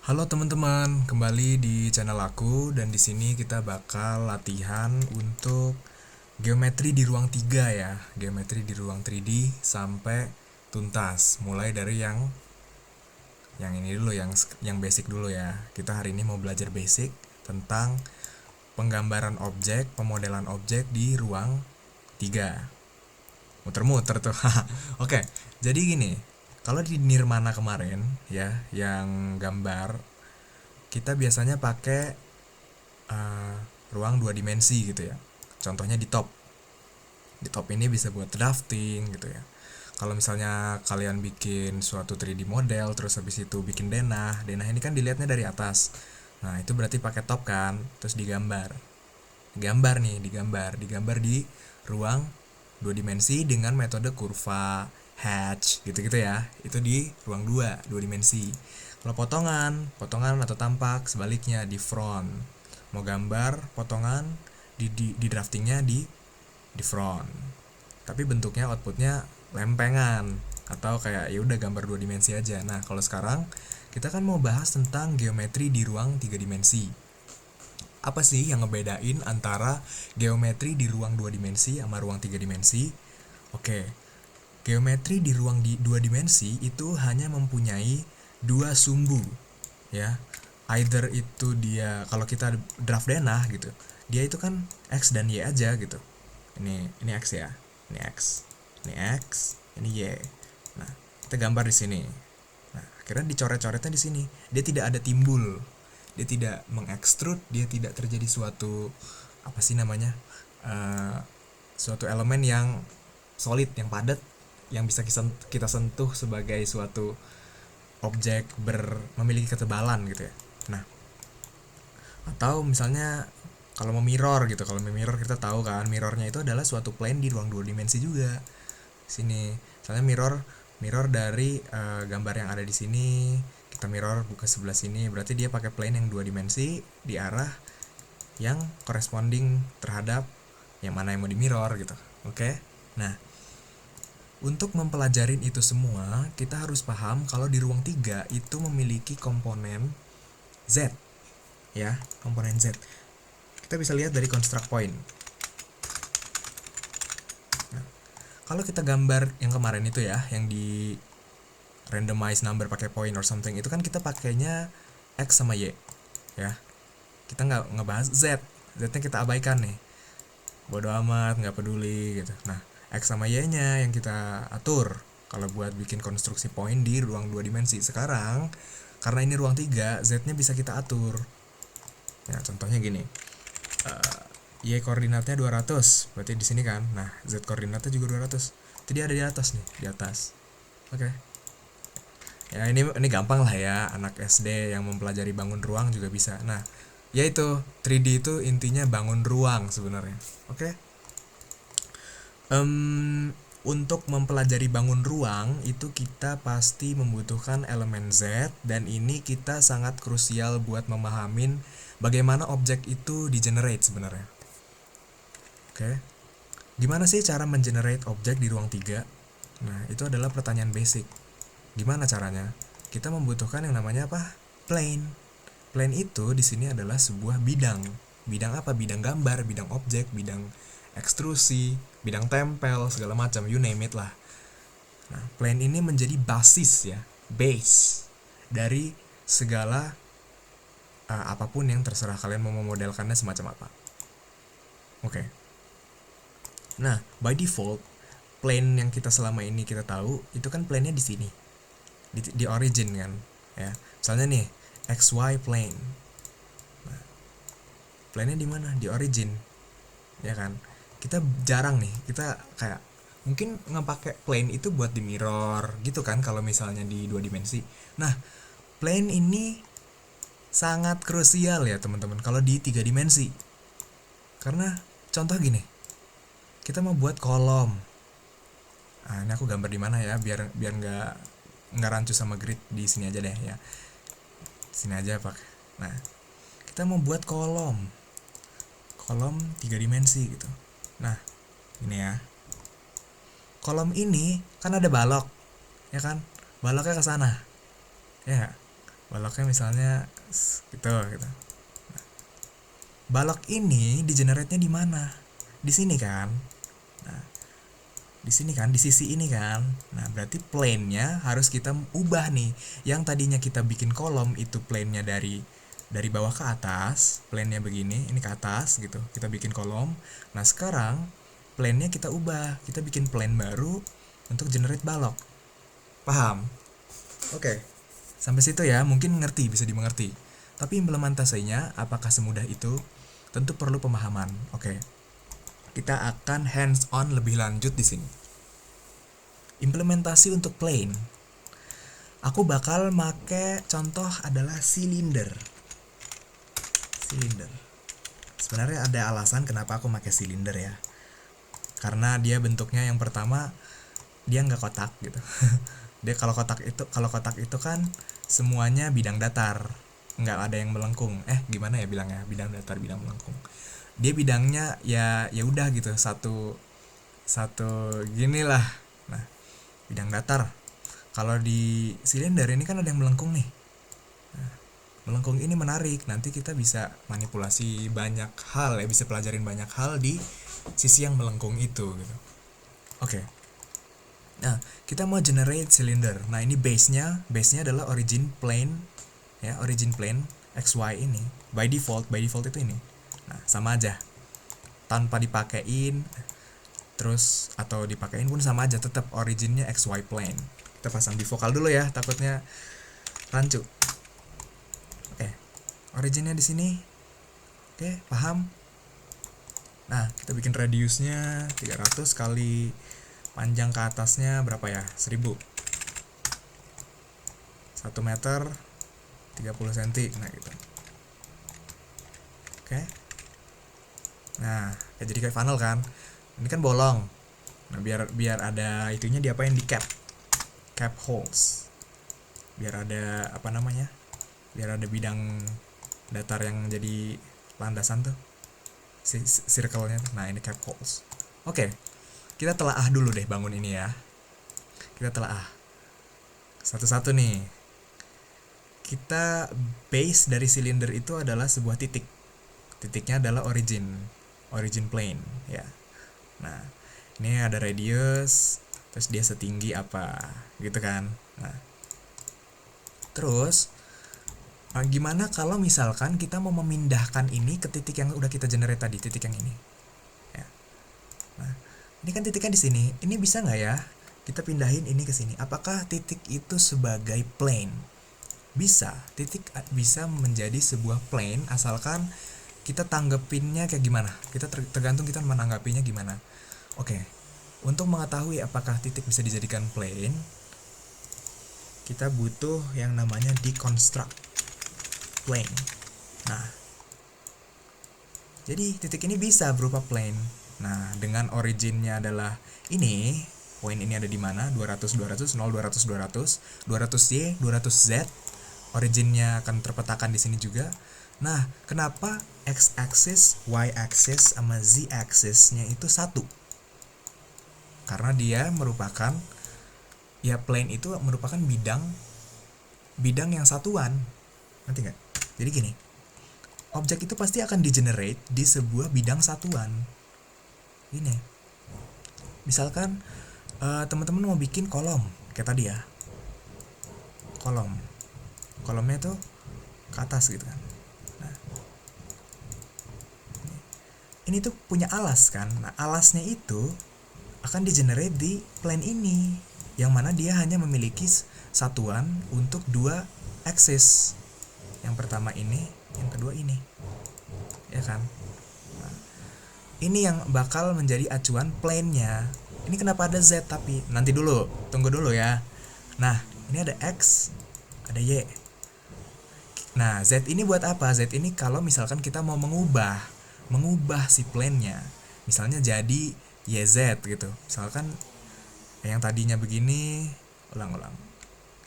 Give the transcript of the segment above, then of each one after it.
Halo teman-teman, kembali di channel aku dan di sini kita bakal latihan untuk geometri di ruang 3 ya. Geometri di ruang 3D sampai tuntas. Mulai dari yang ini dulu yang basic dulu ya. Kita hari ini mau belajar basic tentang penggambaran objek, pemodelan objek di ruang 3. Muter-muter tuh. Oke, jadi gini. Kalau di Nirmana kemarin ya, yang gambar kita biasanya pakai uh, ruang dua dimensi gitu ya. Contohnya di top. Di top ini bisa buat drafting gitu ya. Kalau misalnya kalian bikin suatu 3D model terus habis itu bikin denah. Denah ini kan dilihatnya dari atas. Nah, itu berarti pakai top kan, terus digambar. Digambar di ruang dua dimensi dengan metode kurva, hatch gitu-gitu ya. Itu di ruang dua dimensi. Kalau potongan atau tampak sebaliknya di front. Mau gambar potongan di draftingnya di front. Tapi bentuknya outputnya lempengan atau kayak ya udah gambar dua dimensi aja. Nah, kalau sekarang kita kan mau bahas tentang geometri di ruang tiga dimensi. Apa sih yang ngebedain antara geometri di ruang dua dimensi sama ruang tiga dimensi? Oke, geometri di ruang dua dimensi itu hanya mempunyai dua sumbu, ya. Either itu dia kalau kita draft denah gitu, dia itu kan x dan y aja gitu. Ini x ya, ini x, ini y. Nah, kita gambar di sini. Nah, akhirnya dicoret-coretnya di sini. Dia tidak ada timbul, dia tidak mengekstrud, dia tidak terjadi suatu apa sih namanya, uh, suatu elemen yang solid, yang padat, yang bisa kita sentuh sebagai suatu objek memiliki ketebalan gitu ya. Nah, atau misalnya kalau mau mirror kita tahu kan mirrornya itu adalah suatu plane di ruang dua dimensi juga. Sini, misalnya mirror dari gambar yang ada di sini, kita mirror buka sebelah sini, berarti dia pakai plane yang dua dimensi di arah yang corresponding terhadap yang mana yang mau di mirror gitu. Oke. Nah, untuk mempelajarin itu semua, kita harus paham kalau di ruang 3 itu memiliki komponen Z. Ya, komponen Z. Kita bisa lihat dari construct point. Nah, kalau kita gambar yang kemarin itu ya, yang di randomize number pakai point or something, itu kan kita pakainya X sama Y. Ya, kita nggak ngebahas Z. Z-nya kita abaikan nih. Bodo amat, nggak peduli gitu. Nah, X sama Y-nya yang kita atur kalau buat bikin konstruksi point di ruang dua dimensi. Sekarang karena ini ruang 3, Z-nya bisa kita atur. Ya, contohnya gini. Y koordinatnya 200, berarti di sini kan. Nah, Z koordinatnya juga 200. Jadi ada di atas nih, di atas. Oke. Ya, ini gampang lah ya, anak SD yang mempelajari bangun ruang juga bisa. Nah, yaitu 3D itu intinya bangun ruang sebenarnya. Oke. Untuk mempelajari bangun ruang itu kita pasti membutuhkan elemen Z, dan ini kita sangat krusial buat memahamin bagaimana objek itu di-generate sebenarnya. Oke. Gimana sih cara mengenerate objek di ruang 3? Nah, itu adalah pertanyaan basic. Gimana caranya? Kita membutuhkan yang namanya apa? Plane. Plane itu di sini adalah sebuah bidang. Bidang apa? Bidang gambar, bidang objek, bidang ekstrusi, bidang tempel, segala macam, you name it lah. Nah, plane ini menjadi basis ya, base dari segala apapun yang terserah kalian mau memodelkannya semacam apa. Oke. Nah, by default plane yang kita selama ini kita tahu itu kan plane-nya di sini. Di origin kan, ya. Misalnya nih, XY plane. Nah, plane-nya di mana? Di origin. Ya kan? Kita jarang nih, kita kayak mungkin ngepake plane itu buat di mirror gitu kan kalau misalnya di dua dimensi. Nah, plane ini sangat krusial ya teman-teman kalau di tiga dimensi. Karena contoh gini, kita mau buat kolom. Nah, ini aku gambar di mana ya biar biar nggak rancu sama grid, di sini aja deh ya. Sini aja pak. Nah, kita mau buat kolom tiga dimensi gitu. Nah, ini ya. Kolom ini kan ada balok, ya kan? Baloknya ke sana, ya. Baloknya misalnya gitu. Balok ini di generate-nya di mana? Di sini kan? Nah, di sini kan, di sisi ini kan. Nah, berarti plane-nya harus kita ubah nih. Yang tadinya kita bikin kolom itu plane-nya dari bawah ke atas, plane-nya begini, ini ke atas gitu. Kita bikin kolom. Nah, sekarang plane-nya kita ubah. Kita bikin plane baru untuk generate balok. Paham? Oke. Sampai situ ya, mungkin ngerti, bisa dimengerti. Tapi implementasinya apakah semudah itu? Tentu perlu pemahaman. Oke. Kita akan hands on lebih lanjut di sini. Implementasi untuk plane. Aku bakal make contoh adalah silinder. Silinder. Sebenarnya ada alasan kenapa aku make silinder ya. Karena dia bentuknya yang pertama dia nggak kotak gitu. Dia kalau kotak itu kan semuanya bidang datar, nggak ada yang melengkung. Gimana ya bilangnya, bidang datar, bidang melengkung. Dia bidangnya ya udah gitu, satu gini lah. Nah, bidang datar. Kalau di silinder ini kan ada yang melengkung nih. Nah, melengkung ini menarik, nanti kita bisa manipulasi banyak hal ya, bisa pelajarin banyak hal di sisi yang melengkung itu gitu. Oke. Nah, kita mau generate cylinder. Nah, ini base-nya adalah origin plane ya, origin plane XY ini. By default itu ini. Nah, sama aja. Tanpa dipakein terus atau dipakein pun sama aja, tetap originnya XY plane. Kita pasang di vokal dulu ya, takutnya rancu. Oke. Originnya di sini. Oke, paham? Nah, kita bikin radiusnya 300 kali panjang ke atasnya berapa ya? 1000. 1 meter 30 cm. Nah, gitu. Oke. Nah, jadi kayak funnel kan. Ini kan bolong. Nah, biar ada itunya diapain, di cap holes. Biar ada biar ada bidang datar yang jadi landasan tuh. Circle-nya. Nah, ini cap holes. Oke. Kita telaah dulu deh bangun ini ya. Kita telaah satu-satu nih. Kita base dari silinder itu adalah sebuah titik. Titiknya adalah origin plane ya. Nah, ini ada radius, terus dia setinggi apa gitu kan. Nah, terus gimana kalau misalkan kita mau memindahkan ini ke titik yang udah kita generate tadi, titik yang ini ya. Nah, ini kan titiknya di sini. Ini bisa nggak ya kita pindahin ini ke sini? Apakah titik itu sebagai plane? Bisa. Titik bisa menjadi sebuah plane asalkan kita tanggepinnya kayak gimana. Kita tergantung kita menanggapinya gimana. Oke. Untuk mengetahui apakah titik bisa dijadikan plane, kita butuh yang namanya deconstruct plane. Nah, jadi titik ini bisa berupa plane. Nah, dengan originnya adalah ini, poin ini ada di mana? 200 200 0 200 200 200Y 200Z. Originnya akan terpetakan di sini juga. Nah, kenapa x-axis, y-axis sama z-axisnya itu satu? Karena dia merupakan ya, plane itu merupakan bidang yang satuan. Ngerti nggak? Jadi gini, objek itu pasti akan di-generate di sebuah bidang satuan. Ini misalkan teman-teman mau bikin kolom kayak tadi ya, kolomnya tuh ke atas gitu kan. Nah, ini tuh punya alas kan. Nah, alasnya itu akan di-generate di plane ini, yang mana dia hanya memiliki satuan untuk dua axis. Yang pertama ini, yang kedua ini, ya kan. Nah, ini yang bakal menjadi acuan plane-nya. Ini kenapa ada Z tapi? Nanti dulu, tunggu dulu ya. Nah, ini ada X, ada Y. Nah, Z ini buat apa? Z ini kalau misalkan kita mau mengubah si plane-nya. Misalnya jadi YZ gitu. Misalkan yang tadinya begini, ulang.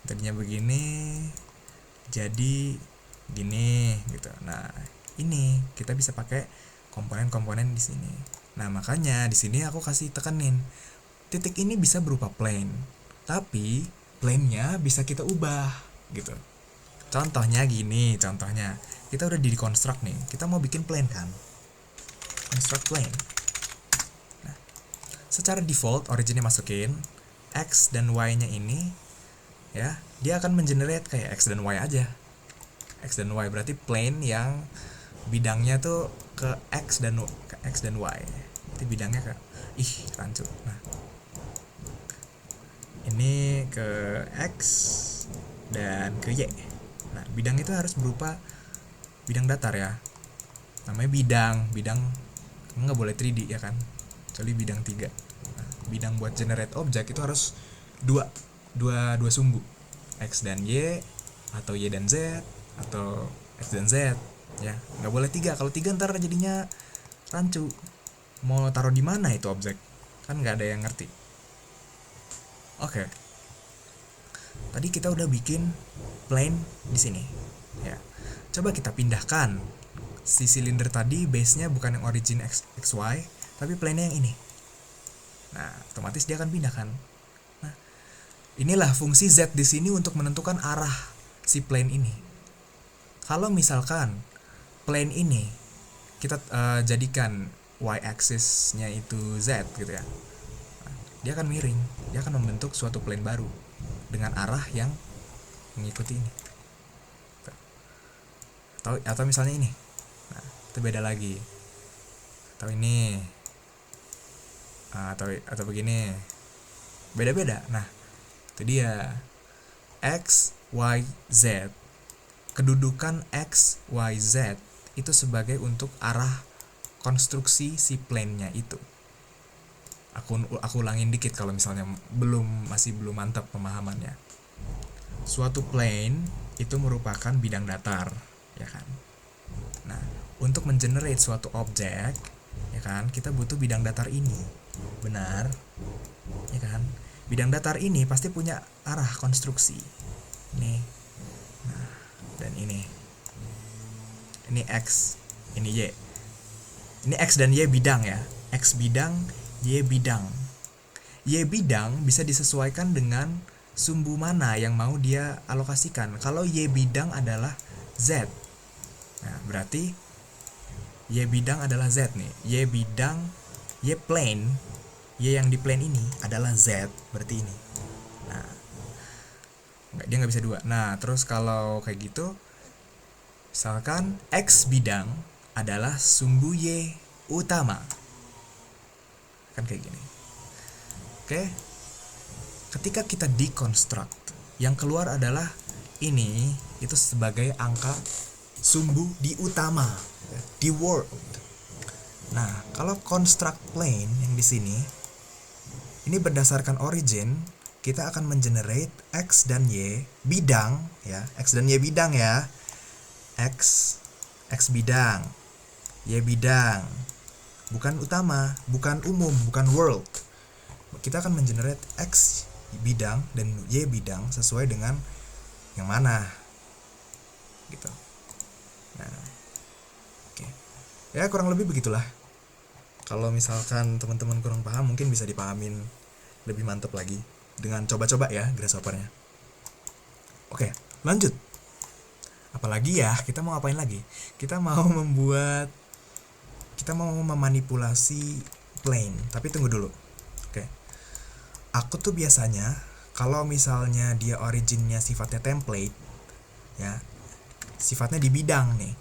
Tadinya begini jadi gini gitu. Nah, ini kita bisa pakai komponen-komponen di sini. Nah, makanya di sini aku kasih tekanin. Titik ini bisa berupa plane. Tapi plane-nya bisa kita ubah gitu. Contohnya gini, contohnya kita udah di construct nih, kita mau bikin plane kan, construct plane. Nah, secara default originnya masukin x dan y-nya ini, ya dia akan mengenerate kayak x dan y aja. X dan y berarti plane yang bidangnya tuh ke x dan y. Itu bidangnya ke rancu. Nah, ini ke x dan ke y. Nah, bidang itu harus berupa bidang datar ya. Namanya bidang nggak boleh 3D ya kan, kecuali bidang 3. Nah, bidang buat generate object itu harus dua sumbu, x dan y, atau y dan z, atau x dan z ya. Nggak boleh 3. Kalau 3 ntar jadinya rancu, mau taruh di mana itu objek kan nggak ada yang ngerti. Oke. Tadi kita udah bikin plane di sini ya. Coba kita pindahkan si silinder tadi, base-nya bukan yang origin xy, tapi plane-nya yang ini. Nah, otomatis dia akan pindahkan. Nah, inilah fungsi z di sini untuk menentukan arah si plane ini. Kalau misalkan plane ini kita jadikan y-axis-nya itu z gitu ya, nah, dia akan miring, dia akan membentuk suatu plane baru dengan arah yang mengikuti ini. Atau misalnya ini, nah itu beda lagi. Atau ini, atau begini, beda-beda. Nah itu dia x, y, z. Kedudukan x, y, z itu sebagai untuk arah konstruksi si plane-nya itu. Aku ulangin dikit kalau misalnya masih belum mantap pemahamannya. Suatu plane itu merupakan bidang datar, ya kan. Nah, untuk mengenerate suatu objek, ya kan, kita butuh bidang datar ini. Benar? Ya kan? Bidang datar ini pasti punya arah konstruksi. Nih. Nah, dan ini. Ini x, ini y. Ini x dan y bidang ya. X bidang, y bidang. Y bidang bisa disesuaikan dengan sumbu mana yang mau dia alokasikan. Kalau y bidang adalah z, nah berarti y bidang adalah z nih. Y bidang, y plane, y yang di plane ini adalah z, berarti ini. Nah, dia nggak bisa 2. Nah, terus kalau kayak gitu, misalkan x bidang adalah sumbu y utama, kan kayak gini. Oke. Ketika kita deconstruct, yang keluar adalah ini, itu sebagai angka sumbu di utama, di world. Nah, kalau construct plane yang di sini, ini berdasarkan origin, kita akan mengenerate x dan y bidang ya, x dan y bidang ya. X bidang, y bidang. Bukan utama, bukan umum, bukan world. Kita akan mengenerate x bidang dan y bidang sesuai dengan yang mana gitu. Nah, oke. Ya kurang lebih begitulah. Kalau misalkan teman-teman kurang paham, mungkin bisa dipahamin lebih mantap lagi dengan coba-coba ya grasshoppernya. Oke, lanjut. Apalagi ya, kita mau ngapain lagi? Kita mau memanipulasi plane. Tapi tunggu dulu. Oke. Aku tuh biasanya kalau misalnya dia originnya sifatnya template ya, sifatnya di bidang nih,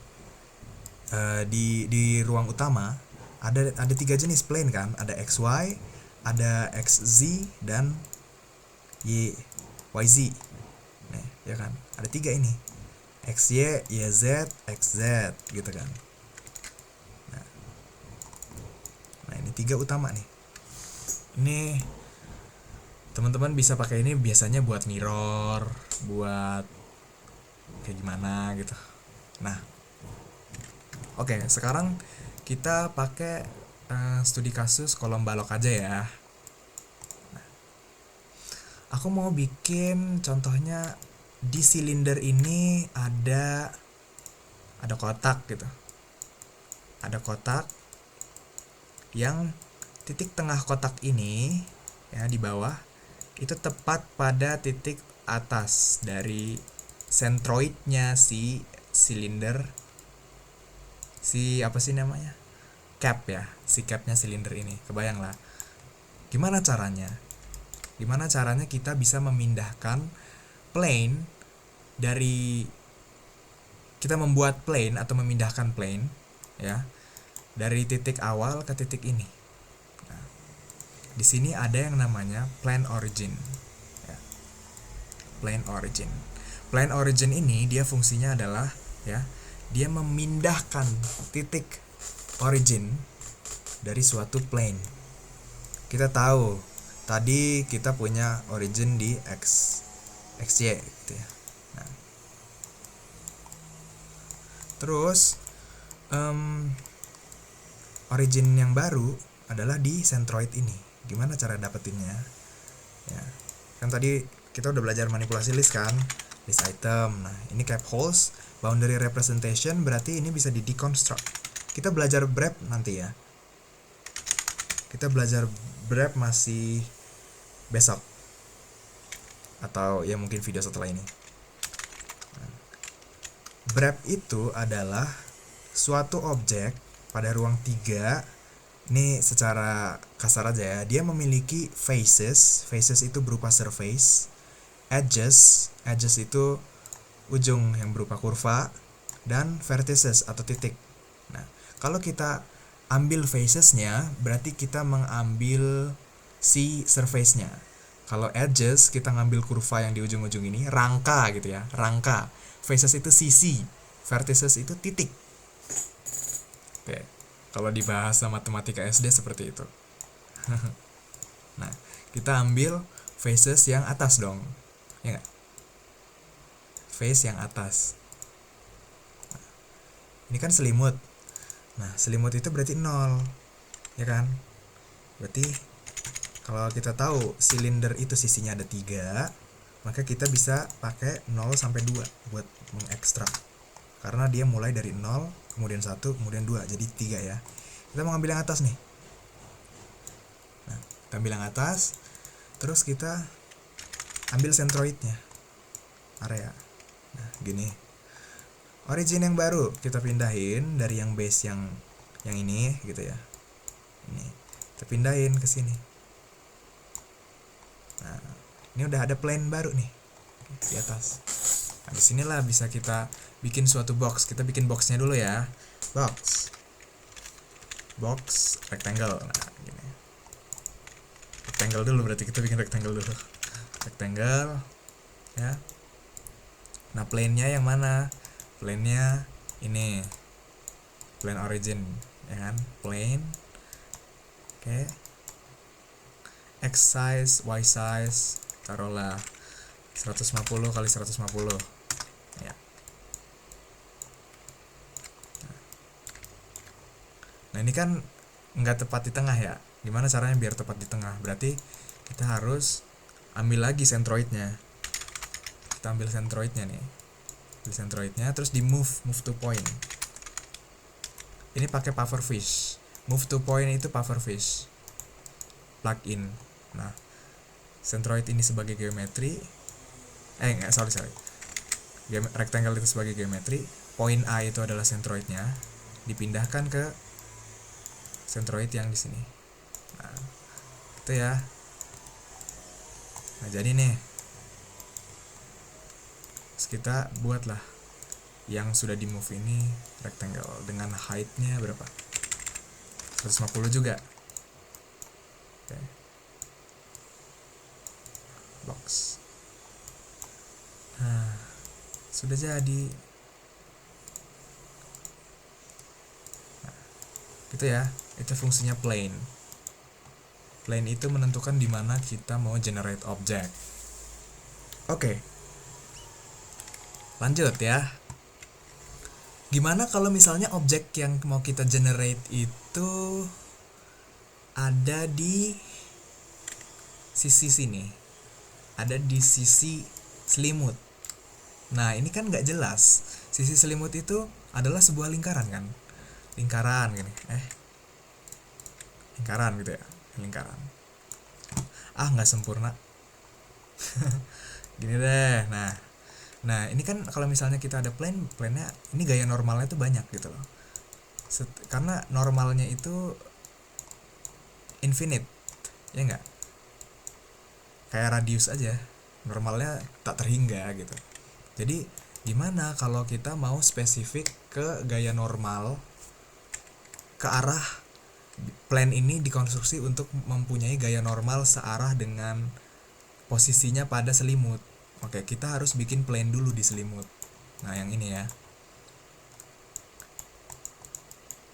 di ruang utama ada 3 jenis plane kan, ada xy, ada xz, dan yz. Nih, ya kan, ada 3 ini, xy, yz, xz gitu kan. Nah ini 3 utama nih. Ini teman-teman bisa pakai ini biasanya buat mirror, buat kayak gimana gitu. Nah, oke, sekarang kita pakai studi kasus kolom balok aja ya. Nah, aku mau bikin contohnya di silinder ini ada kotak gitu. Ada kotak yang titik tengah kotak ini ya di bawah itu tepat pada titik atas dari centroidnya si silinder, si apa sih namanya, cap ya, si capnya silinder ini. Kebayang lah gimana caranya kita bisa memindahkan plane dari, kita membuat plane atau memindahkan plane ya dari titik awal ke titik ini. Nah, di sini ada yang namanya plane origin ya. Plane origin ini dia fungsinya adalah ya, dia memindahkan titik origin dari suatu plane. Kita tahu tadi kita punya origin di xy gitu ya. Nah, terus origin yang baru adalah di centroid ini. Gimana cara dapetinnya? Ya, kan tadi kita udah belajar manipulasi list kan, list item. Nah, ini cap holes, boundary representation, berarti ini bisa di deconstruct. Kita belajar BREP nanti ya. Kita belajar BREP masih besok, atau ya mungkin video setelah ini. BREP itu adalah suatu objek pada ruang 3. Ini secara kasar aja ya, dia memiliki faces itu berupa surface, edges itu ujung yang berupa kurva, dan vertices atau titik. Nah, kalau kita ambil facesnya, berarti kita mengambil si surface-nya. Kalau edges, kita ngambil kurva yang di ujung-ujung ini, rangka gitu ya, rangka. Faces itu sisi, vertices itu titik. Oke, kalau di bahasa matematika SD seperti itu. Nah, kita ambil faces yang atas dong, ya nggak? Face yang atas. Nah, ini kan selimut. Nah, selimut itu berarti 0, ya kan? Berarti kalau kita tahu silinder itu sisinya ada 3, maka kita bisa pakai 0 sampai 2 buat mengekstrak. Karena dia mulai dari 0, kemudian 1, kemudian 2, jadi 3 ya. Kita mau ambil yang atas nih. Nah, kita ambil yang atas, terus kita ambil centroidnya, area. Nah, gini. Origin yang baru kita pindahin dari yang base yang ini gitu ya. Ini kita pindahin ke sini. Nah, ini udah ada plane baru nih di atas. Nah, disinilah bisa kita bikin suatu box. Kita bikin boxnya dulu ya. Box rectangle. Nah, gini. Rectangle dulu, berarti kita bikin rectangle dulu. Rectangle ya. Nah, plane-nya yang mana? Plane-nya ini. Plane origin, ya kan? Plane. Oke. X size, Y size, taruhlah 150 kali 150 ya. Nah, ini kan nggak tepat di tengah ya. Gimana caranya biar tepat di tengah? Berarti kita harus ambil lagi centroidnya. Kita ambil centroidnya nih. Ambil centroidnya, terus di move to point. Ini pakai pufferfish. Move to point itu pufferfish. Plug in. Nah, centroid ini sebagai geometri. Sorry. Rectangle itu sebagai geometri. Point A itu adalah centroidnya. Dipindahkan ke centroid yang di sini. Nah, itu ya. Nah, jadi nih. Terus kita buatlah yang sudah di move ini rectangle dengan height-nya berapa? 150 juga. Oke. Box. Nah, sudah jadi. Nah, gitu ya. Itu fungsinya plane. Plane itu menentukan di mana kita mau generate object. Oke. Lanjut ya. Gimana kalau misalnya objek yang mau kita generate itu ada di sisi sini, ada di sisi selimut. Nah, ini kan nggak jelas. Sisi selimut itu adalah sebuah lingkaran kan, lingkaran gini, lingkaran gitu ya, lingkaran. Nggak sempurna. Gini deh. Nah, Nah ini kan kalau misalnya kita ada plannya ini gaya normalnya tuh banyak gitu loh. Karena normalnya itu infinite, ya enggak, kayak radius aja, normalnya tak terhingga gitu. Jadi gimana kalau kita mau spesifik ke gaya normal, ke arah plan ini dikonstruksi untuk mempunyai gaya normal searah dengan posisinya pada selimut. Oke, kita harus bikin plan dulu di selimut. Nah yang ini ya,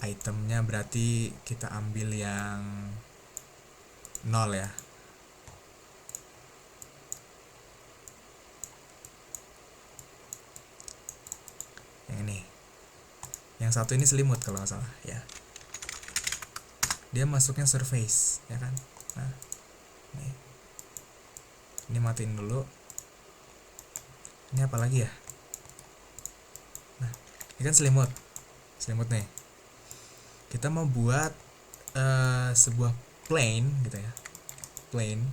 itemnya berarti kita ambil yang 0 ya. Yang ini, yang satu ini selimut kalau nggak salah ya. Dia masuknya surface ya kan. Nah ini matiin dulu. Ini apa lagi ya? Nah ini kan selimut nih. Kita mau buat sebuah plane gitu ya, plane.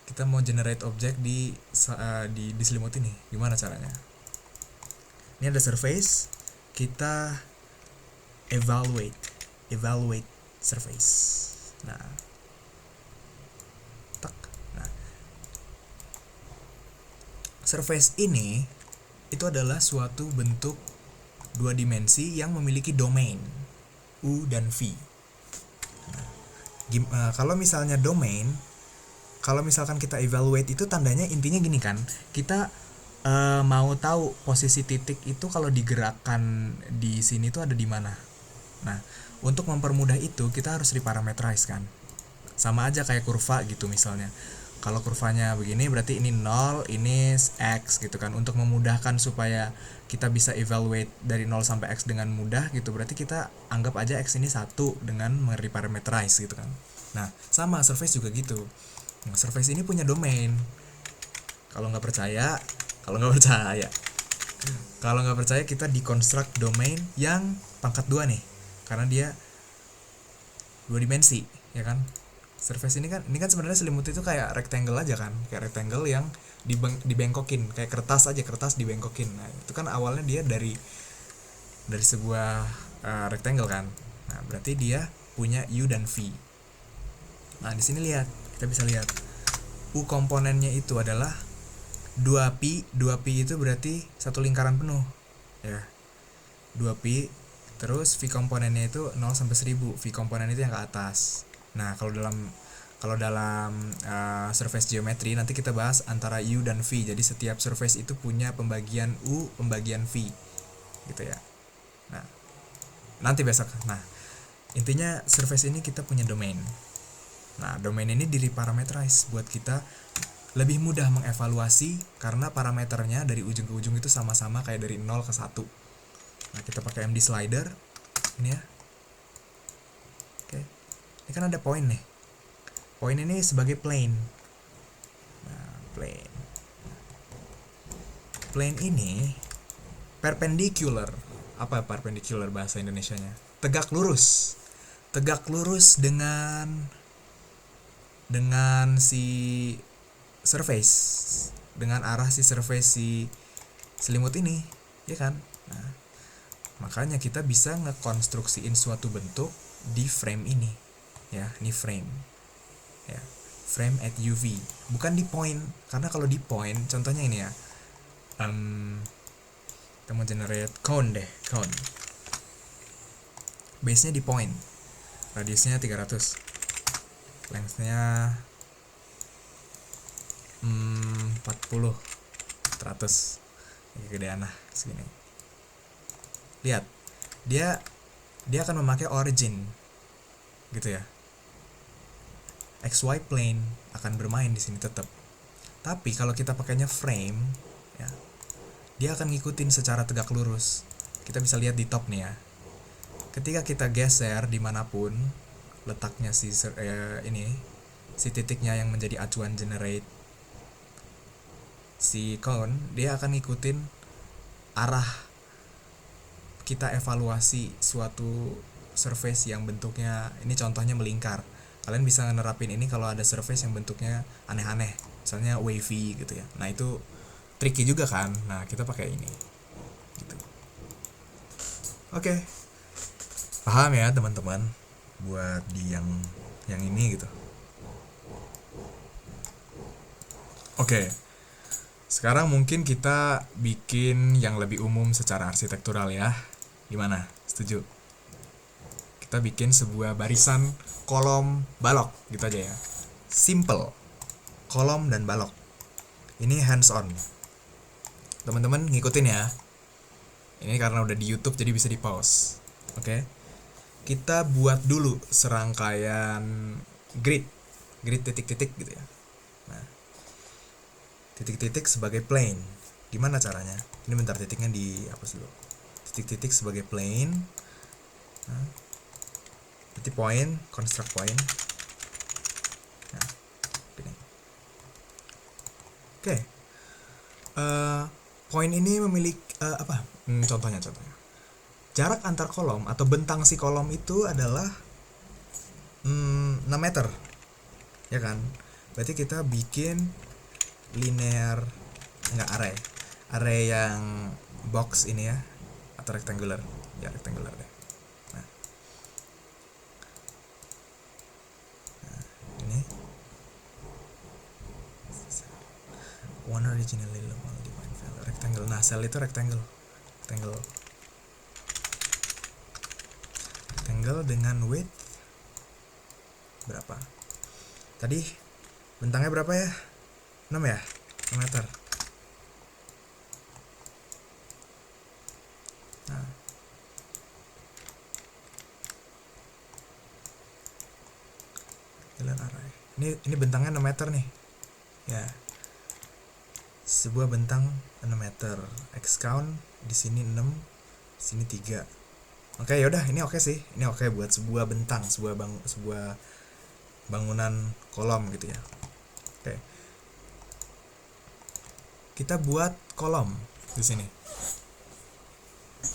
Kita mau generate objek di selimut ini. Gimana caranya? Ini ada surface, kita evaluate surface. Nah surface ini itu adalah suatu bentuk dua dimensi yang memiliki domain U dan V. Kalau misalnya domain, kalau misalkan kita evaluate itu tandanya intinya gini kan, kita mau tahu posisi titik itu kalau digerakkan di sini tuh ada di mana. Nah untuk mempermudah itu kita harus reparameterize kan, sama aja kayak kurva gitu. Misalnya kalau kurvanya begini berarti ini 0, ini X gitu kan. Untuk memudahkan supaya kita bisa evaluate dari 0 sampai X dengan mudah gitu, berarti kita anggap aja X ini 1 dengan mereparameterize gitu kan. Nah sama surface juga gitu. Nah, surface ini punya domain. Kalau nggak percaya kita deconstruct domain yang pangkat 2 nih, karena dia 2 dimensi ya kan. Surface ini kan sebenarnya selimut itu kayak rectangle aja kan, kayak rectangle yang dibengkokin, kayak kertas dibengkokin. Nah itu kan awalnya dia dari sebuah rectangle kan. Nah berarti dia punya U dan V. Nah di sini kita bisa lihat U komponennya itu adalah 2pi itu berarti satu lingkaran penuh ya, 2pi. Terus V komponennya itu 0 sampai 1000. V komponen itu yang ke atas. Nah kalau dalam surface geometry nanti kita bahas antara U dan V. Jadi setiap surface itu punya pembagian U, pembagian V gitu ya. Nah nanti besok. Nah intinya surface ini kita punya domain. Nah domain ini direparameterize buat kita lebih mudah mengevaluasi, karena parameternya dari ujung ke ujung itu sama-sama kayak dari 0 ke 1. Nah kita pakai MD slider ini ya. Oke, ini kan ada point nih. Point ini sebagai plane. Nah plane ini perpendicular. Apa perpendicular bahasa Indonesianya? Tegak lurus dengan si surface, dengan arah si surface si selimut ini ya kan. Nah makanya kita bisa ngekonstruksiin suatu bentuk di frame ini ya. Ini frame ya, frame at UV, bukan di point. Karena kalau di point, contohnya ini ya, kita mau generate cone. Base nya di point, radiusnya 300, lengthnya 40, 100, gedean lah segini. Lihat, dia akan memakai origin gitu ya. XY plane akan bermain di sini tetap. Tapi kalau kita pakainya frame ya, dia akan ngikutin secara tegak lurus. Kita bisa lihat di top nih ya. Ketika kita geser dimanapun letaknya si titiknya yang menjadi acuan generate si cone, dia akan ngikutin arah kita evaluasi suatu surface yang bentuknya, ini contohnya melingkar. Kalian bisa nerapin ini kalau ada surface yang bentuknya aneh-aneh, misalnya wavy gitu ya. Nah itu tricky juga kan. Nah, kita pakai ini. Gitu. Oke. Paham ya, teman-teman? Buat di yang ini gitu. Oke. Sekarang mungkin kita bikin yang lebih umum secara arsitektural ya. Gimana? Setuju? Kita bikin sebuah barisan kolom balok gitu aja ya. Simple. Kolom dan balok. Ini hands on. Teman-teman ngikutin ya. Ini karena udah di YouTube jadi bisa di pause. Oke. Kita buat dulu serangkaian grid. Grid titik-titik gitu ya. Nah, titik-titik sebagai plane. Gimana caranya? Ini bentar, titiknya dihapus dulu. Titik-titik sebagai plane. Nah, berarti point, construct point. Nah, gini. Oke. Point ini memiliki apa? Contohnya. Jarak antar kolom atau bentang si kolom itu adalah 6 meter. Ya kan? Berarti kita bikin linear, enggak, array yang box ini ya, atau rectangular. Ya, rectangular deh. Nah, ini one originally defined value rectangle. Nah, cell itu rectangle dengan width berapa? Tadi bentangnya berapa ya? 6 ya? 6 meter. Nah, jalan array. Ini bentangnya 6 meter nih. Ya. Sebuah bentang 6 meter. X count di sini 6, di sini 3. Oke, yaudah, ini oke sih. Ini oke buat sebuah bentang, sebuah bangunan kolom gitu ya. Oke. Kita buat kolom di sini.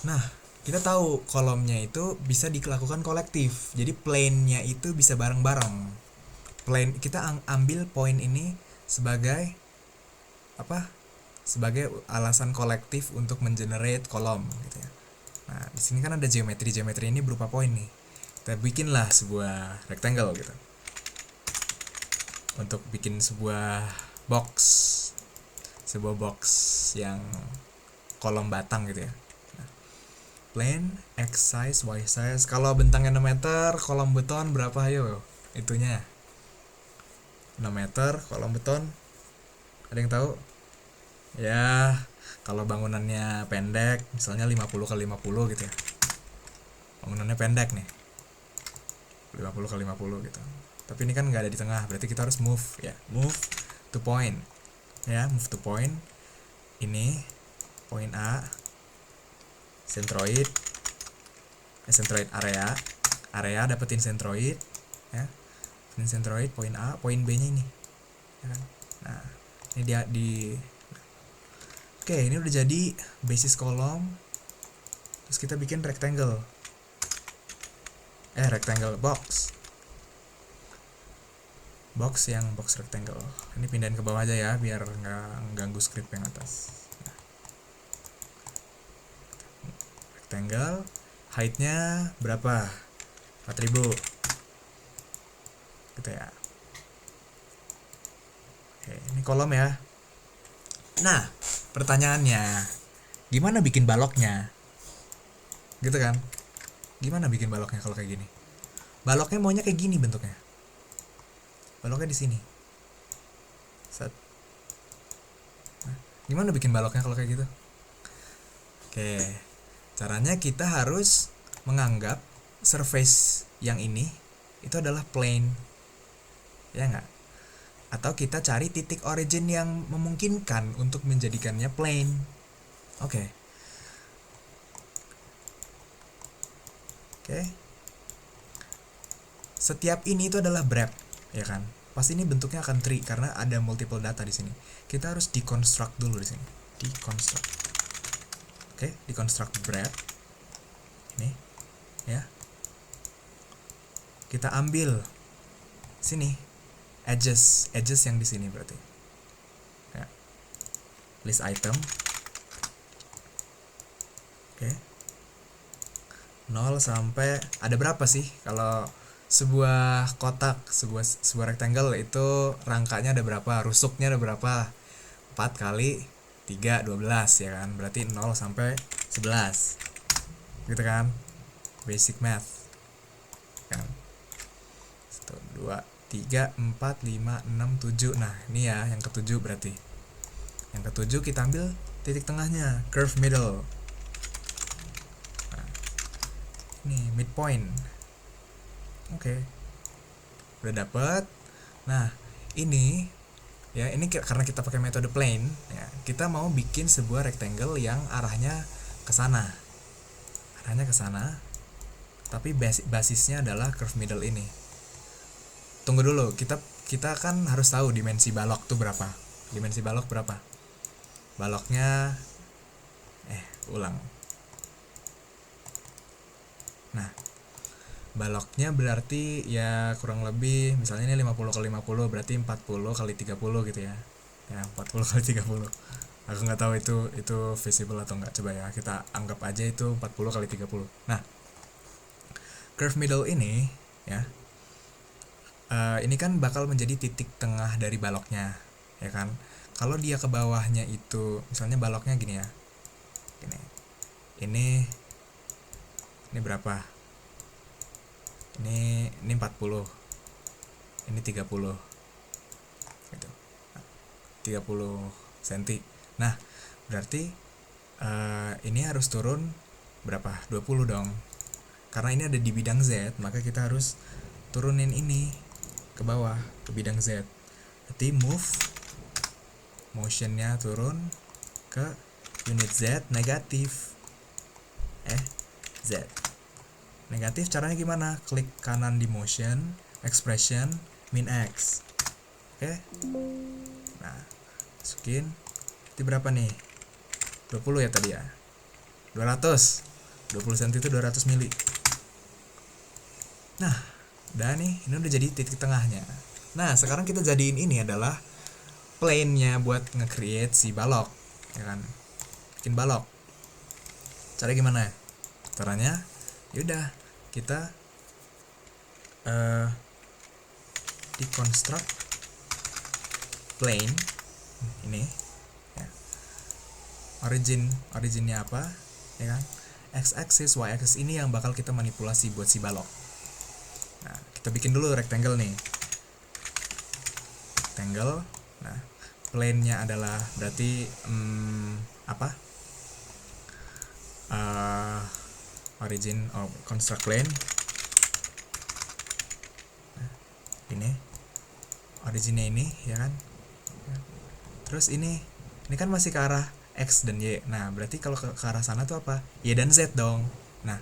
Nah, kita tahu kolomnya itu bisa dilakukan kolektif. Jadi plane-nya itu bisa bareng-bareng. Plane kita ambil point ini sebagai apa? Sebagai alasan kolektif untuk mengenerate kolom gitu ya. Nah, di sini kan ada geometri ini berupa poin nih. Kita bikinlah sebuah rectangle gitu. Untuk bikin sebuah box yang kolom batang gitu ya. Nah, plane X size, Y size. Kalau bentangnya 6 meter, kolom beton berapa ayo? Itunya 6 meter kolom beton. Ada yang tahu? Ya, kalau bangunannya pendek, misalnya 50x50 gitu ya. Bangunannya pendek nih. 50x50 gitu. Tapi ini kan nggak ada di tengah, berarti kita harus move ya. Move to point. Ya, move to point. Ini point A. Centroid area. Area dapetin centroid ya. Ini centroid point A, point B-nya ini. Ya kan? Nah, ini dia di Oke, ini udah jadi basis kolom. Terus kita bikin rectangle box yang box rectangle. Ini pindahin ke bawah aja ya biar nggak ganggu script yang atas. Nah, rectangle height-nya berapa? 4000 gitu ya. Oke, ini kolom ya. Nah, pertanyaannya, gimana bikin baloknya? Gitu kan? Gimana bikin baloknya kalau kayak gini? Baloknya maunya kayak gini bentuknya. Baloknya di sini. Set. Nah, gimana bikin baloknya kalau kayak gitu? Oke. Caranya kita harus menganggap surface yang ini itu adalah plane. Ya enggak? Atau kita cari titik origin yang memungkinkan untuk menjadikannya plane. Oke. Setiap ini itu adalah brep, ya kan? Pasti ini bentuknya akan tree karena ada multiple data di sini. Kita harus deconstruct dulu di sini. Deconstruct brep. Ini, ya. Kita ambil sini edges yang di sini berarti. Ya. list item. Oke. 0 sampai ada berapa sih kalau sebuah kotak, sebuah rectangle itu rangkanya ada berapa, rusuknya ada berapa? 4 kali 3 12 ya kan, berarti 0 sampai 11 gitu kan, basic math kan. 1 2 3 4 5 6 7. Nah ini ya yang ketujuh, berarti yang ketujuh kita ambil titik tengahnya, curve middle. Nah, ini midpoint. Oke. Udah dapet. Nah ini ya, ini karena kita pakai metode plane ya, kita mau bikin sebuah rectangle yang arahnya ke sana, tapi basisnya adalah curve middle ini. Tunggu dulu, kita kan harus tahu dimensi balok tuh berapa. Dimensi balok berapa? Baloknya ulang. Nah baloknya berarti ya kurang lebih, misalnya ini 50 kali 50 berarti 40 kali 30 gitu ya. Ya 40 kali 30. Aku nggak tahu itu visible atau nggak, coba ya kita anggap aja itu 40 kali 30. Nah curve middle ini ya, ini kan bakal menjadi titik tengah dari baloknya ya kan. Kalau dia ke bawahnya itu, misalnya baloknya gini ya, gini, ini berapa, ini 40, ini 30 gitu, 30 cm. Nah berarti ini harus turun berapa, 20 dong, karena ini ada di bidang Z, maka kita harus turunin ini ke bawah, ke bidang Z. Berarti motionnya turun ke unit Z negatif Z negatif. Caranya gimana? Klik kanan di motion, expression, min X. Oke. Nah, masukin. Itu berapa nih? 20 ya tadi ya. 200. 20 cm itu 200 mili. Nah, udah nih, ini udah jadi titik tengahnya. Nah, sekarang kita jadiin ini adalah plane-nya buat nge-create si balok, ya kan? Bikin balok. Caranya gimana? Caranya yaudah kita deconstruct plane ini ya. Originnya apa ya kan, x-axis, y-axis ini yang bakal kita manipulasi buat si balok. Nah kita bikin dulu rectangle nih, rectangle. Nah plane-nya adalah berarti origin construct plane. Nah, ini originnya ini ya kan. Terus ini kan masih ke arah X dan Y. Nah berarti kalau ke arah sana tuh apa? Y dan Z dong. Nah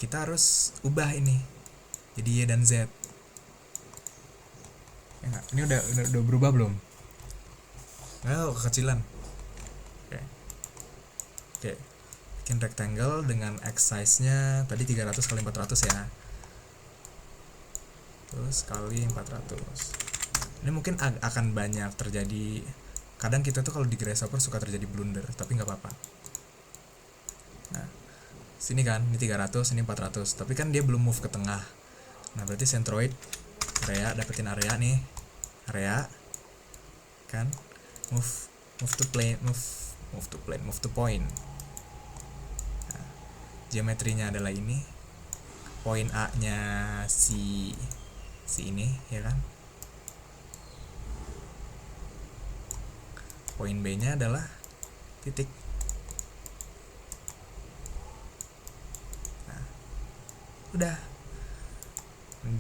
kita harus ubah ini jadi Y dan Z ya gak? Ini udah berubah belum? Kekecilan. Oke. Bikin rectangle dengan X size nya tadi 300 kali 400 ya, terus kali 400. Ini mungkin akan banyak terjadi, kadang kita tuh kalau di Grasshopper suka terjadi blunder, tapi nggak apa-apa. Nah sini kan ini 300, ini 400, tapi kan dia belum move ke tengah. Nah berarti centroid area, dapetin area nih, area kan, move to plane, move to point. Geometrinya adalah ini, poin A nya si ini ya kan, poin B nya adalah titik. Nah udah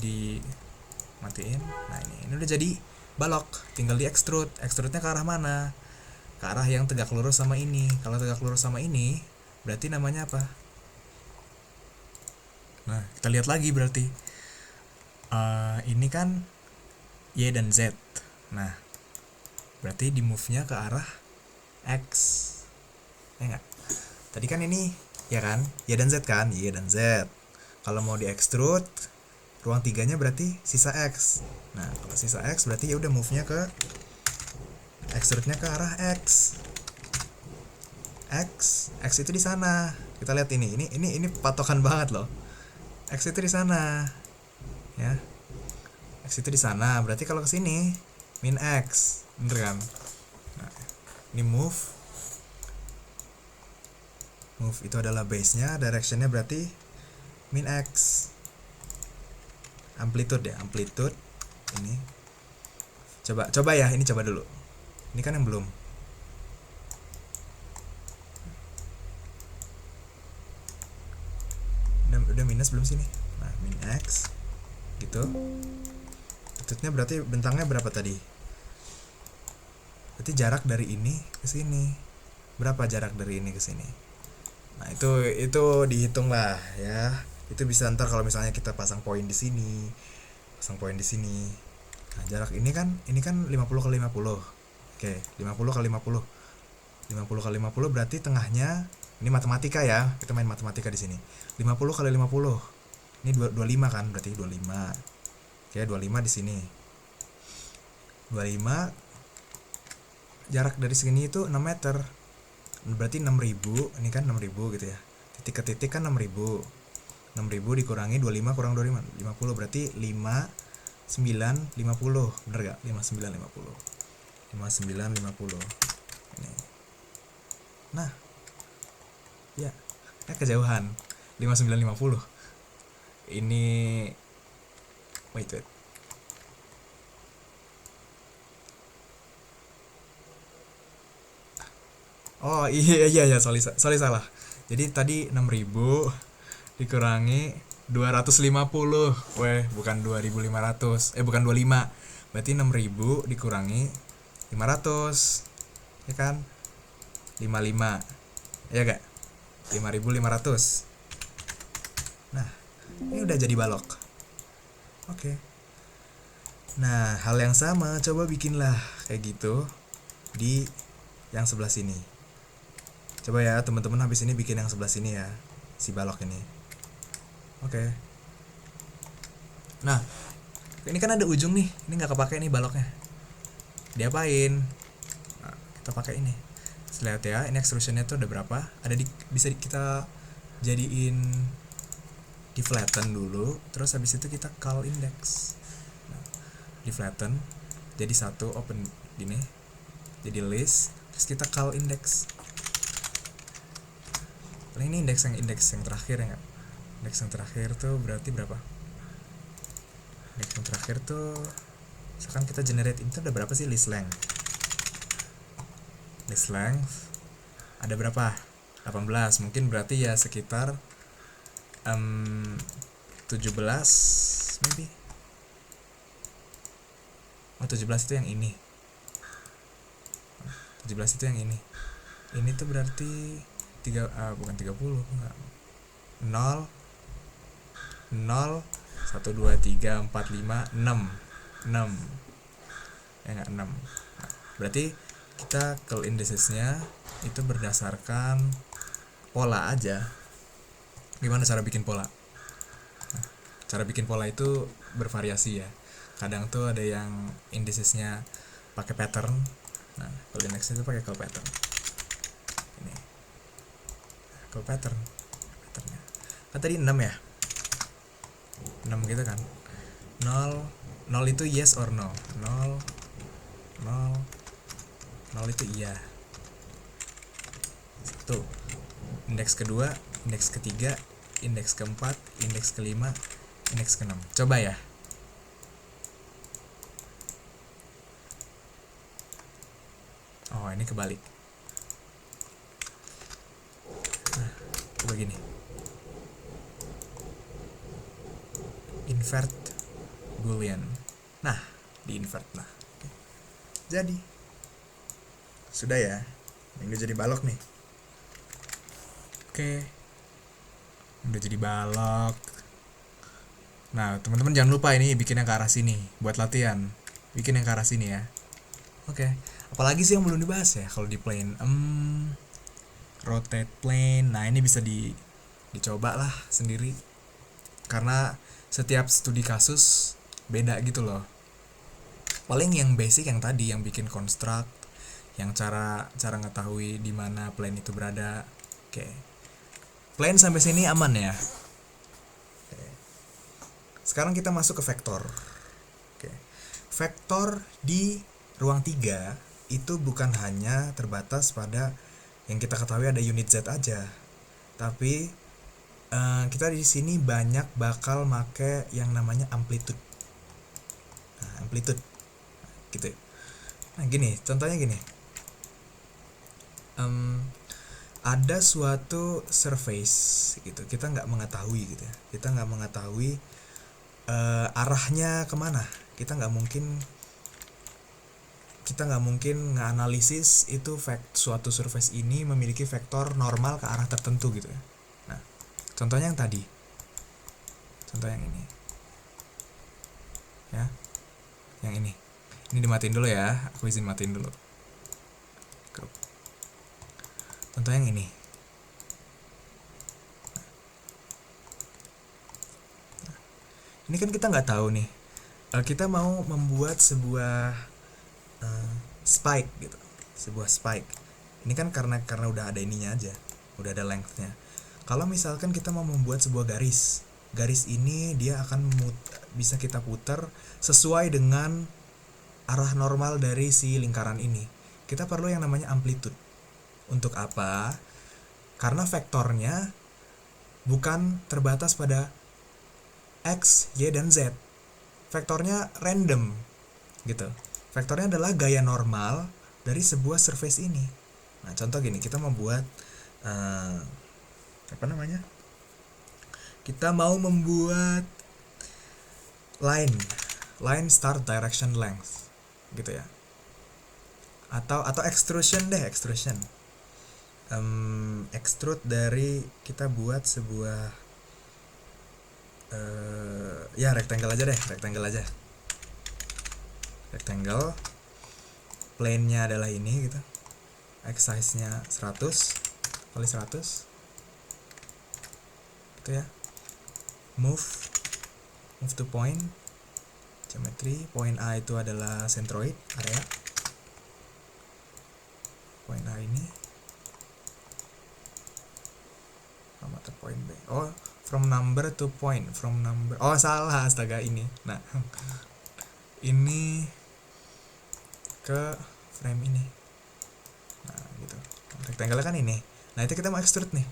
dimatiin. Nah ini udah jadi balok, tinggal di extrude nya ke arah mana, ke arah yang tegak lurus sama ini. Kalau tegak lurus sama ini berarti namanya apa? Nah kita lihat lagi, berarti ini kan Y dan Z. Nah berarti di move nya ke arah X ya enggak? Tadi kan ini ya kan Y dan Z kan, Y dan Z. Kalau mau di extrude ruang 3 nya berarti sisa X. Nah kalau sisa X berarti ya udah move nya ke extrude nya ke arah X. X itu di sana. Kita lihat ini patokan banget loh. X itu di sana, ya. X itu di sana, berarti kalau ke sini min X, bener kan? Nah, ini move itu adalah base-nya, direction-nya berarti min X. Amplitude ini. Coba ya, ini coba dulu. Ini kan yang belum. Udah minus belum sini? Nah, min X gitu. Amplitude-nya berarti bentangnya berapa tadi? Berarti jarak dari ini ke sini. Berapa jarak dari ini ke sini? Nah, itu dihitung lah ya. Itu bisa ntar kalau misalnya kita pasang poin di sini. Nah, jarak ini kan 50 kali 50. Oke, 50 kali 50. 50 kali 50 berarti tengahnya, ini matematika ya. Kita main matematika di sini. 50 kali 50. Ini 25 kan, berarti 25. Oke, 25 di sini. 25 jarak dari sini itu 6 meter. Berarti 6.000, ini kan 6.000 gitu ya. Titik ke titik kan 6.000. 6.000 dikurangi 25 kurang 25, 50 berarti 5950. Bener gak? 5950. 5950. Ini. Nah. Ya, kejauhan. 5950. Ini wait. Oh iya sorry salah. Jadi tadi 6.000 dikurangi 250. Bukan 2.500. Bukan 25. Berarti 6.000 dikurangi 500. Ya kan? 55. Ya gak? 5.500. Nah, ini udah jadi balok. Oke. Nah, hal yang sama coba bikinlah kayak gitu di yang sebelah sini. Coba ya teman-teman habis ini bikin yang sebelah sini ya, si balok ini. Oke. Nah, ini kan ada ujung nih, ini nggak kepake nih baloknya. Diapain? Nah, kita pakai ini. Lihat ya, ini extrusionnya tuh ada berapa? Bisa kita jadiin di flatten dulu, terus habis itu kita call index. Nah, di flatten jadi satu open gini, jadi list, terus kita call index. Paling ini indeks yang terakhir ya. Indeks yang terakhir tuh berarti berapa? Indeks yang terakhir tuh misalkan kita generate itu ada berapa sih list length? List length ada berapa? 18. Mungkin berarti ya sekitar 17 maybe. Oh, 17 itu yang ini. 17 itu yang ini. Ini tuh berarti bukan 30, enggak. 0 0 1 2 3 4 5 6 ya enggak 6. Nah, berarti kita call indexesnya itu berdasarkan pola aja. Gimana cara bikin pola? Nah, cara bikin pola itu bervariasi ya. Kadang tuh ada yang indexesnya pakai pattern. Nah, call indexnya itu pakai call pattern. Ini call patternnya kan tadi 6 ya, 6 gitu kan. 0 itu yes or no. 0 itu iya. 1 indeks kedua, indeks ketiga, indeks keempat, indeks kelima, indeks keenam. Coba ya. Oh, ini kebalik. Nah, coba gini. Invert boolean. Nah, di invert lah. Jadi sudah ya. Ini udah jadi balok nih. Oke. Udah jadi balok. Nah, teman-teman jangan lupa ini bikin yang ke arah sini buat latihan. Bikin yang ke arah sini ya. Oke. Apalagi sih yang belum dibahas ya kalau di plane? Rotate plane. Nah, ini bisa dicoba lah sendiri. Karena setiap studi kasus beda gitu loh. Paling yang basic yang tadi, yang bikin construct, yang cara ngetahui di mana plane itu berada. Oke. Plane sampai sini aman ya. Oke. Sekarang kita masuk ke vektor. Oke. Vektor di ruang 3 itu bukan hanya terbatas pada yang kita ketahui ada unit Z aja. Tapi kita di sini banyak bakal make yang namanya amplitude. Nah, amplitude gitu. Nah, gini, contohnya gini. Ada suatu surface gitu, kita nggak mengetahui gitu ya. Kita nggak mengetahui arahnya kemana. Kita nggak mungkin nganalisis itu suatu surface ini memiliki vektor normal ke arah tertentu gitu ya. Nah, contohnya yang tadi, contoh yang ini ya, yang ini dimatiin dulu ya, aku izin matiin dulu. Contoh yang ini. Nah, ini kan kita nggak tahu nih, kita mau membuat sebuah spike gitu, sebuah spike. Ini kan karena udah ada ininya aja, udah ada lengthnya. Kalau misalkan kita mau membuat sebuah garis ini dia akan bisa kita putar sesuai dengan arah normal dari si lingkaran ini. Kita perlu yang namanya amplitude. Untuk apa? Karena vektornya bukan terbatas pada X, Y, dan Z. Vektornya random gitu. Vektornya adalah gaya normal dari sebuah surface ini. Nah, contoh gini, kita membuat kita mau membuat line start direction length gitu ya. Atau extrusion deh, extrude dari, kita buat sebuah ya rectangle aja. Rectangle, plane-nya adalah ini gitu, x size-nya 100 kali 100 itu ya. Move to point, geometry, point A itu adalah centroid area, point A ini sama point B. Oh, from number to point, oh salah, astaga ini. Nah, ini ke frame ini. Nah, gitu. Rectangle kan ini. Nah, itu kita mau extrude nih.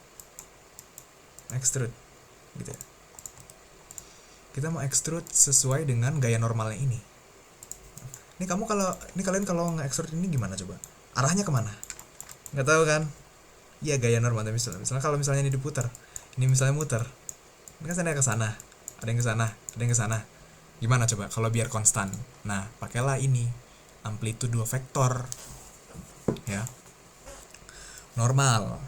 Extrude gitu ya. Kita mau extrude sesuai dengan gaya normalnya ini. Ini kalian kalau nge-extrude ini gimana coba? Arahnya kemana? Nggak tahu kan? Iya, gaya normal. Misalnya kalau misalnya ini diputar, ini misalnya muter, ini kan sana ke sana, ada yang ke sana, ada yang ke sana. Gimana coba kalau biar konstan? Nah, pakailah ini, amplitude 2 vektor ya. Normal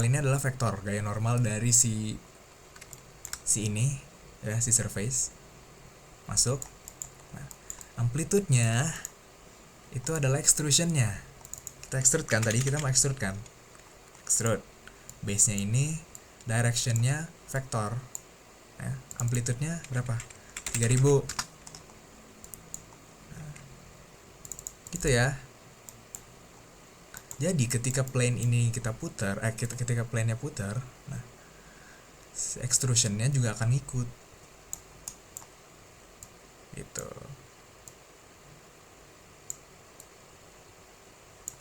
ini adalah vektor gaya normal dari si ini ya, si surface masuk. Nah, amplitude-nya itu adalah extrusion-nya. Kita extrude kan, tadi kita mau extrude kan, extrude base-nya ini, direction-nya vektor ya. Amplitude-nya berapa? 3000. Nah, gitu ya. Jadi ketika plane ini kita putar, ketika plane-nya putar, nah extrusion-nya juga akan ngikut gitu.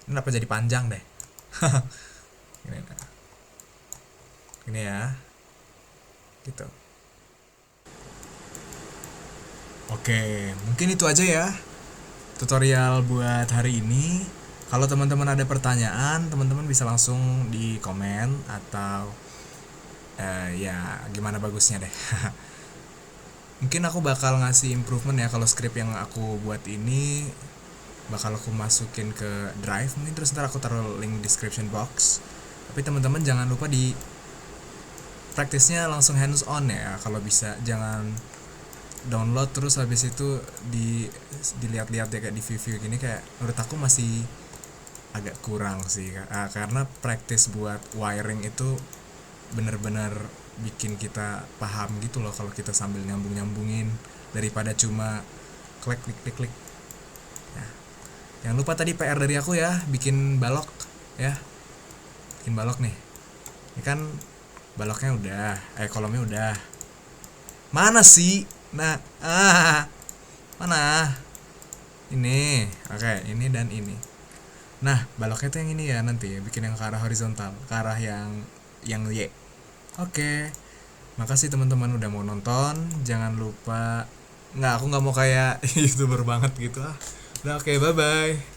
Kenapa jadi panjang deh? Gini ya, gitu. Oke, mungkin itu aja ya tutorial buat hari ini. Kalau teman-teman ada pertanyaan, teman-teman bisa langsung di komen atau ya gimana bagusnya deh. Mungkin aku bakal ngasih improvement ya, kalau script yang aku buat ini bakal aku masukin ke Drive mungkin, terus ntar aku taruh link description box. Tapi teman-teman jangan lupa di praktisnya langsung hands on ya, kalau bisa jangan download terus habis itu dilihat-lihat ya kayak di view gini, kayak menurut aku masih agak kurang sih, karena praktis buat wiring itu bener-bener bikin kita paham gitu loh kalau kita sambil nyambungin daripada cuma klik. Ya. Jangan lupa tadi PR dari aku ya, bikin balok ya. Bikin balok nih. Ini kan baloknya udah, kolomnya udah. Mana sih? Nah, mana? Ini. Oke, ini dan ini. Nah, baloknya tuh yang ini ya nanti, bikin yang ke arah horizontal, ke arah yang Y. Oke. Makasih teman-teman udah mau nonton. Jangan lupa, nggak, aku nggak mau kayak YouTuber banget gitu ah. Udah, oke, bye bye.